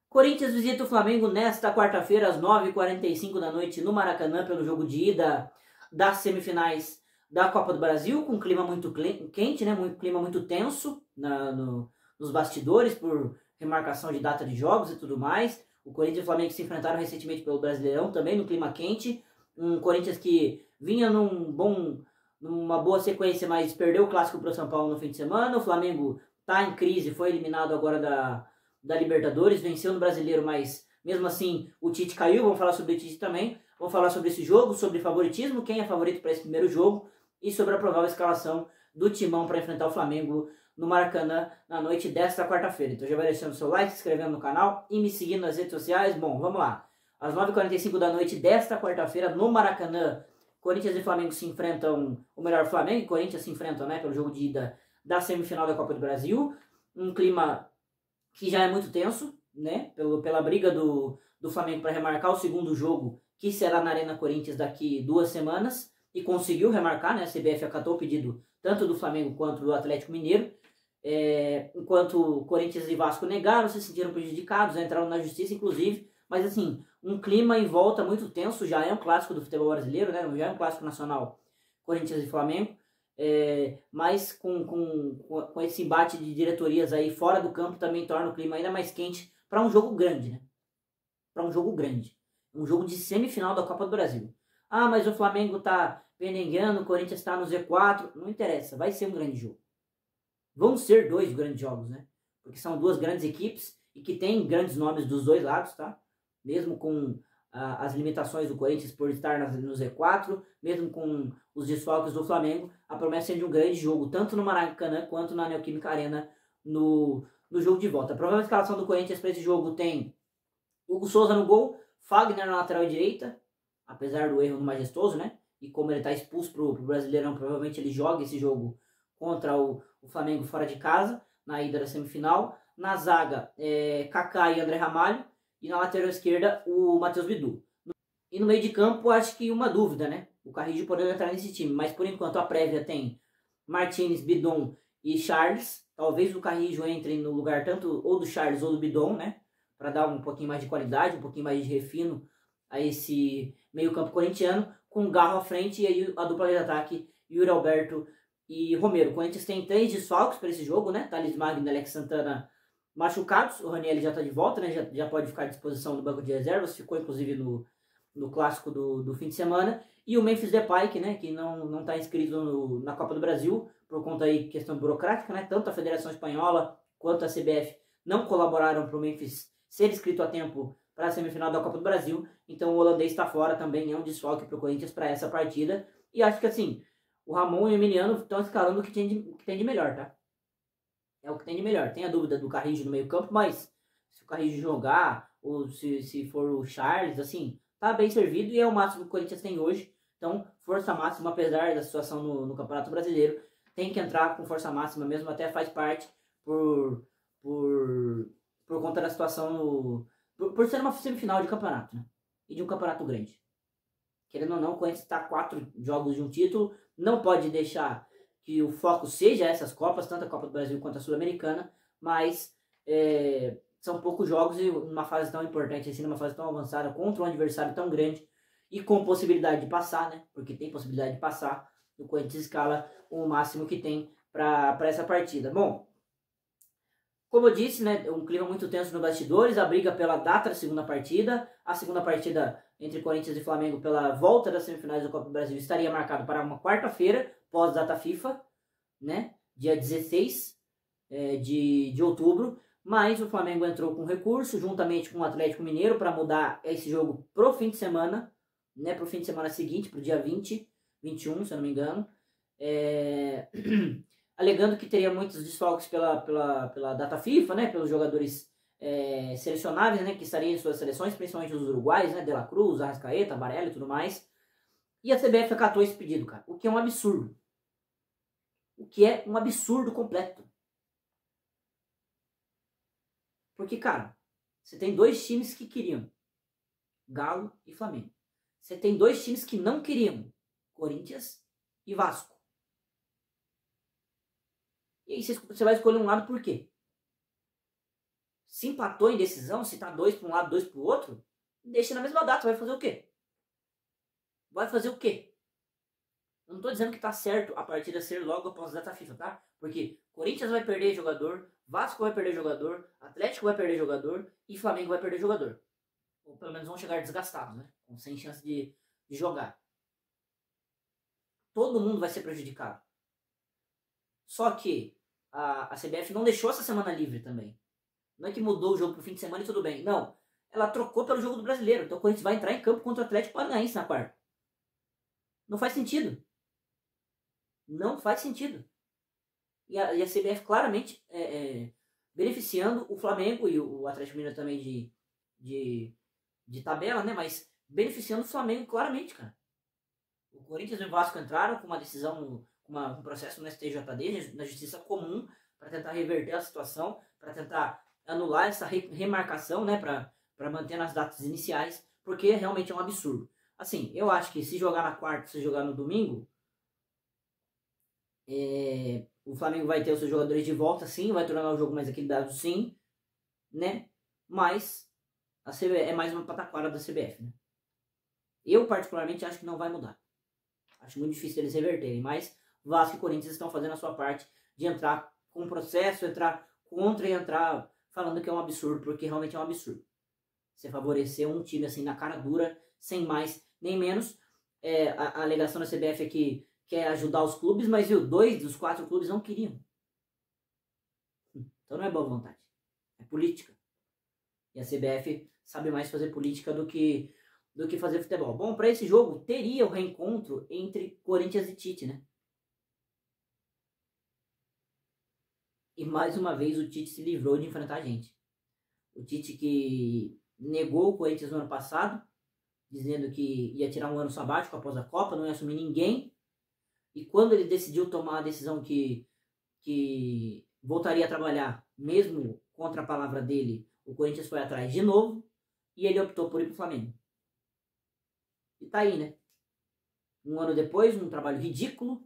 Corinthians visita o Flamengo nesta quarta-feira, às 9h45 da noite, no Maracanã, pelo jogo de ida das semifinais da Copa do Brasil, com clima muito quente, né? Clima muito tenso nos bastidores, por remarcação de data de jogos e tudo mais. O Corinthians e o Flamengo se enfrentaram recentemente pelo Brasileirão, também no clima quente. Um Corinthians que vinha numa boa sequência, mas perdeu o clássico para o São Paulo no fim de semana. O Flamengo está em crise, foi eliminado agora da Libertadores, venceu no Brasileiro, mas mesmo assim o Tite caiu. Vamos falar sobre o Tite também. Vamos falar sobre esse jogo, sobre favoritismo, quem é favorito para esse primeiro jogo e sobre a provável escalação do Timão para enfrentar o Flamengo no Maracanã na noite desta quarta-feira. Então já vai deixando o seu like, se inscrevendo no canal e me seguindo nas redes sociais. Bom, vamos lá. Às 9h45 da noite desta quarta-feira no Maracanã, Corinthians e Flamengo se enfrentam, ou melhor, Flamengo e Corinthians se enfrentam, né, pelo jogo de ida da semifinal da Copa do Brasil. Um clima que já é muito tenso, né, pela briga do Flamengo para remarcar o segundo jogo, que será na Arena Corinthians daqui 2 semanas, e conseguiu remarcar, né, a CBF acatou o pedido tanto do Flamengo quanto do Atlético Mineiro, enquanto Corinthians e Vasco negaram, se sentiram prejudicados, entraram na justiça, inclusive, mas assim, um clima em volta muito tenso. Já é um clássico do futebol brasileiro, né, já é um clássico nacional, Corinthians e Flamengo, mas com esse embate de diretorias aí fora do campo também torna o clima ainda mais quente para um jogo grande, né? Para um jogo grande. Um jogo de semifinal da Copa do Brasil. Ah, mas o Flamengo tá penengando, o Corinthians está no Z4. Não interessa, vai ser um grande jogo. Vão ser 2 grandes jogos, né? Porque são 2 grandes equipes e que tem grandes nomes dos 2 lados, tá? Mesmo com as limitações do Corinthians por estar no Z4, mesmo com os desfalques do Flamengo, a promessa é de um grande jogo, tanto no Maracanã quanto na Neoquímica Arena no jogo de volta. A provável escalação do Corinthians para esse jogo tem Hugo Souza no gol, Fagner na lateral direita, apesar do erro no Majestoso, né? E como ele está expulso pro Brasileirão, provavelmente ele joga esse jogo contra o Flamengo fora de casa, na ida da semifinal. Na zaga, Kaká e André Ramalho. E na lateral esquerda, o Matheus Bidu. E no meio de campo, acho que uma dúvida, né? O Carrillo poderia entrar nesse time, mas por enquanto a prévia tem Martínez, Bidon e Charles. Talvez o Carrillo entre no lugar tanto ou do Charles ou do Bidon, né? Para dar um pouquinho mais de qualidade, um pouquinho mais de refino a esse meio campo corintiano, com Garro à frente e aí a dupla de ataque, Yuri Alberto e Romero. O Corinthians tem 3 desfalques para esse jogo, né? Thales Magno e Alex Santana machucados. O Ranieri já está de volta, né? Já pode ficar à disposição do banco de reservas. Ficou, inclusive, no clássico do fim de semana. E o Memphis Depay, né? Que não está inscrito na Copa do Brasil, por conta aí questão burocrática, né? Tanto a Federação Espanhola quanto a CBF não colaboraram para o Memphis ser inscrito a tempo para a semifinal da Copa do Brasil. Então o holandês está fora também, é um desfalque para o Corinthians para essa partida. E acho que assim, o Ramon e o Emiliano estão escalando o que tem de melhor, tá? É o que tem de melhor. Tem a dúvida do Carrillo no meio campo, mas se o Carrillo jogar, ou se for o Charles, assim, tá bem servido e é o máximo que o Corinthians tem hoje. Então, força máxima, apesar da situação no Campeonato Brasileiro, tem que entrar com força máxima mesmo, até faz parte por conta da situação, por ser uma semifinal de campeonato, né? E de um campeonato grande. Querendo ou não, o Corinthians está 4 jogos de um título, não pode deixar que o foco seja essas Copas, tanto a Copa do Brasil quanto a Sul-Americana, mas são poucos jogos e numa fase tão importante assim, numa fase tão avançada, contra um adversário tão grande e com possibilidade de passar, né? Porque tem possibilidade de passar, o Corinthians escala o máximo que tem para essa partida. Bom, como eu disse, né, um clima muito tenso nos bastidores, a briga pela data da segunda partida. A segunda partida entre Corinthians e Flamengo pela volta das semifinais da Copa do Brasil estaria marcado para uma quarta-feira, pós-data FIFA, né, dia 16 de outubro. Mas o Flamengo entrou com recurso, juntamente com o Atlético Mineiro, para mudar esse jogo pro fim de semana, né, pro fim de semana seguinte, pro dia 21, se eu não me engano. Alegando que teria muitos desfalques pela data FIFA, né, pelos jogadores selecionáveis, né, que estariam em suas seleções, principalmente os uruguaios, né, De La Cruz, Arrascaeta, Barella e tudo mais. E a CBF acatou esse pedido, cara, o que é um absurdo. O que é um absurdo completo. Porque, cara, você tem 2 times que queriam, Galo e Flamengo. Você tem 2 times que não queriam, Corinthians e Vasco. E aí você vai escolher um lado por quê? Se empatou em decisão, se tá 2 para um lado, 2 para o outro, deixa na mesma data. Vai fazer o quê? Vai fazer o quê? Eu não tô dizendo que tá certo a partida ser logo após a data FIFA, tá? Porque Corinthians vai perder jogador, Vasco vai perder jogador, Atlético vai perder jogador e Flamengo vai perder jogador. Ou pelo menos vão chegar desgastados, né? Sem chance de jogar. Todo mundo vai ser prejudicado. Só que a CBF não deixou essa semana livre também. Não é que mudou o jogo pro fim de semana e tudo bem. Não. Ela trocou pelo jogo do Brasileiro. Então o Corinthians vai entrar em campo contra o Atlético Paranaense na quarta. Não faz sentido. Não faz sentido. E a CBF claramente beneficiando o Flamengo e o Atlético Mineiro também de tabela, né? Mas beneficiando o Flamengo claramente, cara. O Corinthians e o Vasco entraram com uma decisão, um processo no STJD, na Justiça Comum, para tentar reverter a situação, para tentar anular essa remarcação, né? Para manter nas datas iniciais, porque realmente é um absurdo. Assim, eu acho que se jogar na quarta, se jogar no domingo, o Flamengo vai ter os seus jogadores de volta, sim, vai tornar o jogo mais equilibrado, sim, né? Mas a CBF é mais uma pataquara da CBF, né? Eu, particularmente, acho que não vai mudar. Acho muito difícil eles reverterem, mas Vasco e Corinthians estão fazendo a sua parte de entrar com o processo, entrar contra e entrar falando que é um absurdo, porque realmente é um absurdo. Você favorecer um time assim na cara dura, sem mais nem menos. A alegação da CBF é que quer ajudar os clubes, mas viu, 2 dos 4 clubes não queriam. Então não é boa vontade, é política. E a CBF sabe mais fazer política do que fazer futebol. Bom, para esse jogo teria o reencontro entre Corinthians e Tite, né? E mais uma vez o Tite se livrou de enfrentar a gente. O Tite que negou o Corinthians no ano passado, dizendo que ia tirar um ano sabático após a Copa, não ia assumir ninguém. E quando ele decidiu tomar a decisão que voltaria a trabalhar, mesmo contra a palavra dele, o Corinthians foi atrás de novo e ele optou por ir para o Flamengo. E tá aí, né? Um ano depois, um trabalho ridículo,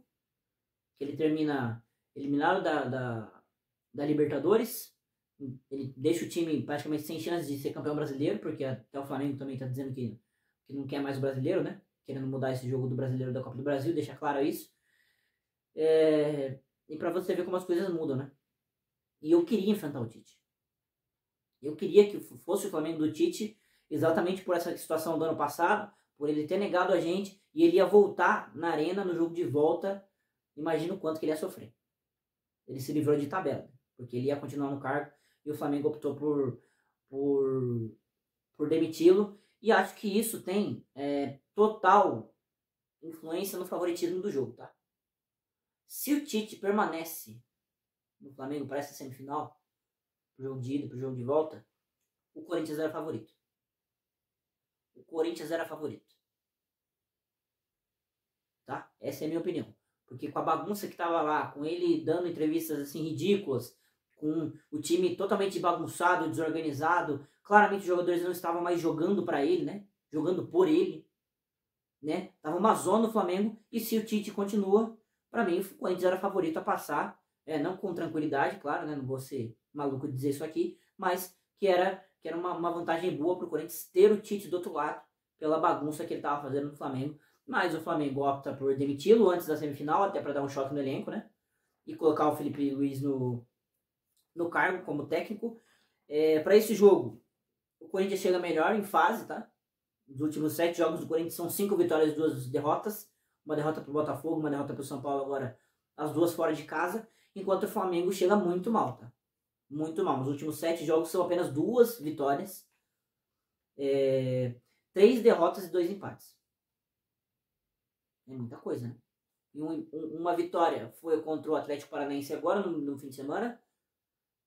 que ele termina eliminado da Libertadores. Ele deixa o time praticamente sem chance de ser campeão brasileiro, porque até o Flamengo também tá dizendo que não quer mais o brasileiro, né? Querendo mudar esse jogo do brasileiro da Copa do Brasil, deixa claro isso. E pra você ver como as coisas mudam, né? E eu queria enfrentar o Tite. Eu queria que fosse o Flamengo do Tite, exatamente por essa situação do ano passado, por ele ter negado a gente, e ele ia voltar na arena, no jogo de volta. Imagina o quanto que ele ia sofrer. Ele se livrou de tabela, porque ele ia continuar no cargo, e o Flamengo optou por demiti-lo. E acho que isso tem total influência no favoritismo do jogo, tá? Se o Tite permanece no Flamengo para essa semifinal, pro jogo de ida, pro jogo de volta, o Corinthians era favorito. O Corinthians era favorito. Tá? Essa é a minha opinião. Porque com a bagunça que tava lá, com ele dando entrevistas assim ridículas, com o time totalmente bagunçado, desorganizado, claramente os jogadores não estavam mais jogando para ele, né? Jogando por ele, né? Tava uma zona no Flamengo, e se o Tite continua, para mim o Corinthians era favorito a passar, não com tranquilidade, claro, né? Não vou ser maluco de dizer isso aqui, mas que era uma vantagem boa pro Corinthians ter o Tite do outro lado, pela bagunça que ele tava fazendo no Flamengo. Mas o Flamengo opta por demiti-lo antes da semifinal, até para dar um choque no elenco, né? E colocar o Felipe Luiz no cargo como técnico. Para esse jogo, o Corinthians chega melhor em fase, tá? Nos últimos 7 jogos do Corinthians são 5 vitórias e 2 derrotas. Uma derrota pro Botafogo, uma derrota pro São Paulo agora, as 2 fora de casa. Enquanto o Flamengo chega muito mal, tá? Muito mal. Nos últimos 7 jogos são apenas 2 vitórias, 3 derrotas e 2 empates. É muita coisa, né? E uma vitória foi contra o Atlético Paranaense agora no fim de semana,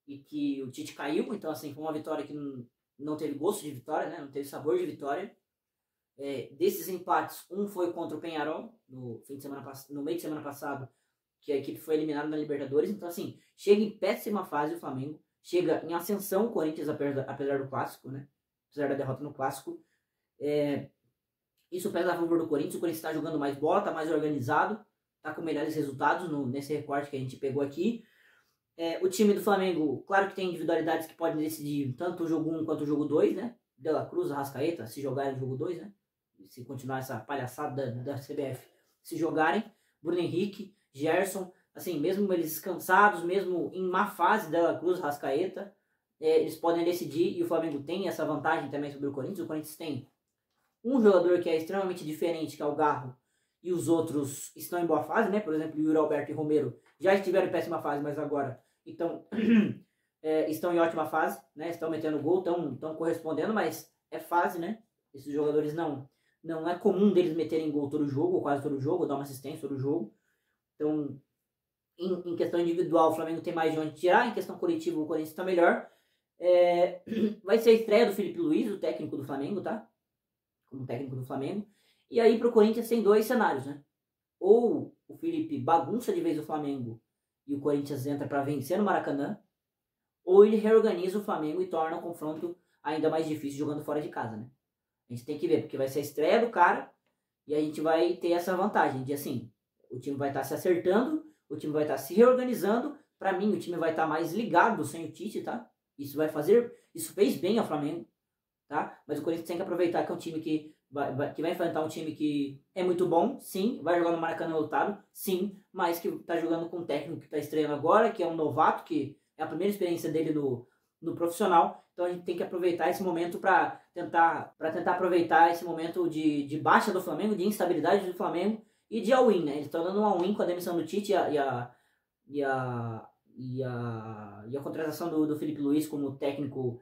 e que o Tite caiu, então assim, foi uma vitória que não teve gosto de vitória, né? Não teve sabor de vitória. Desses empates, um foi contra o Peñarol no meio de semana passado, que a equipe foi eliminada na Libertadores. Então assim, chega em péssima fase o Flamengo, chega em ascensão o Corinthians, apesar do clássico, né? Apesar da derrota no clássico. Isso pesa a favor do Corinthians. O Corinthians está jogando mais bola, está mais organizado, está com melhores resultados nesse recorte que a gente pegou aqui. O time do Flamengo, claro que tem individualidades que podem decidir tanto o jogo 1 quanto o jogo 2, né? De La Cruz, Arrascaeta, se jogarem o jogo 2, né? Se continuar essa palhaçada da CBF, se jogarem. Bruno Henrique, Gerson, assim, mesmo eles cansados, mesmo em má fase de La Cruz, Arrascaeta, eles podem decidir, e o Flamengo tem essa vantagem também sobre o Corinthians. O Corinthians tem um jogador que é extremamente diferente, que é o Garro, e os outros estão em boa fase, né? Por exemplo, o Yuri Alberto e Romero já estiveram em péssima fase, mas agora então, estão em ótima fase, né? Estão metendo gol, estão correspondendo, mas é fase, né? Esses jogadores não é comum deles meterem gol todo jogo, ou quase todo jogo, ou dar uma assistência todo jogo. Então, em questão individual, o Flamengo tem mais de onde tirar, em questão coletiva, o Corinthians está melhor. Vai ser a estreia do Felipe Luiz, o técnico do Flamengo, tá? Como técnico do Flamengo. E aí pro Corinthians tem dois cenários, né? Ou o Felipe bagunça de vez o Flamengo e o Corinthians entra para vencer no Maracanã, ou ele reorganiza o Flamengo e torna o confronto ainda mais difícil jogando fora de casa, né? A gente tem que ver, porque vai ser a estreia do cara e a gente vai ter essa vantagem de, assim, o time vai estar se acertando, o time vai estar se reorganizando. Para mim, o time vai estar mais ligado sem o Tite, tá? Isso fez bem ao Flamengo, tá? Mas o Corinthians tem que aproveitar que é um time que vai enfrentar um time que é muito bom, sim, vai jogar no Maracanã lotado, sim, mas que tá jogando com um técnico que tá estreando agora, que é um novato, que é a primeira experiência dele no profissional. Então a gente tem que aproveitar esse momento para tentar aproveitar esse momento de baixa do Flamengo, de instabilidade do Flamengo e de all-in, né? Eles estão dando um all-in com a demissão do Tite e a contratação do Felipe Luiz como técnico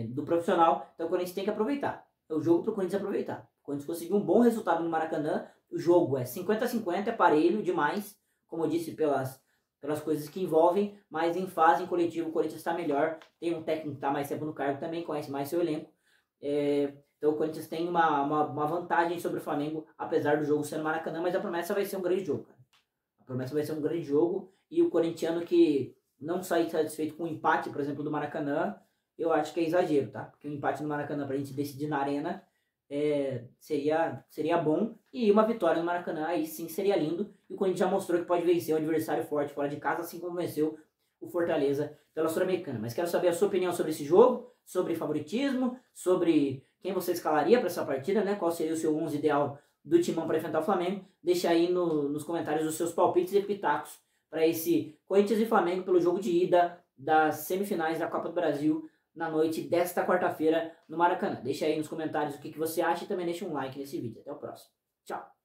do profissional. Então o Corinthians tem que aproveitar. É o jogo para o Corinthians aproveitar. O Corinthians conseguiu um bom resultado no Maracanã. O jogo é 50-50, é parelho demais, como eu disse, pelas coisas que envolvem, mas em fase, em coletivo, o Corinthians está melhor. Tem um técnico que está mais tempo no cargo também, conhece mais seu elenco. Então o Corinthians tem uma vantagem sobre o Flamengo, apesar do jogo ser no Maracanã, mas a promessa vai ser um grande jogo, cara. A promessa vai ser um grande jogo, e o corintiano que não sair satisfeito com o empate, por exemplo, do Maracanã, eu acho que é exagero, tá? Porque um empate no Maracanã pra gente decidir na arena seria bom, e uma vitória no Maracanã aí sim seria lindo, e o Corinthians já mostrou que pode vencer um adversário forte fora de casa, assim como venceu o Fortaleza pela Sul-Americana. Mas quero saber a sua opinião sobre esse jogo, sobre favoritismo, sobre quem você escalaria para essa partida, né? Qual seria o seu 11 ideal do Timão para enfrentar o Flamengo. Deixa aí nos comentários os seus palpites e pitacos para esse Corinthians e Flamengo pelo jogo de ida das semifinais da Copa do Brasil na noite desta quarta-feira no Maracanã. Deixa aí nos comentários o que você acha e também deixa um like nesse vídeo. Até o próximo. Tchau!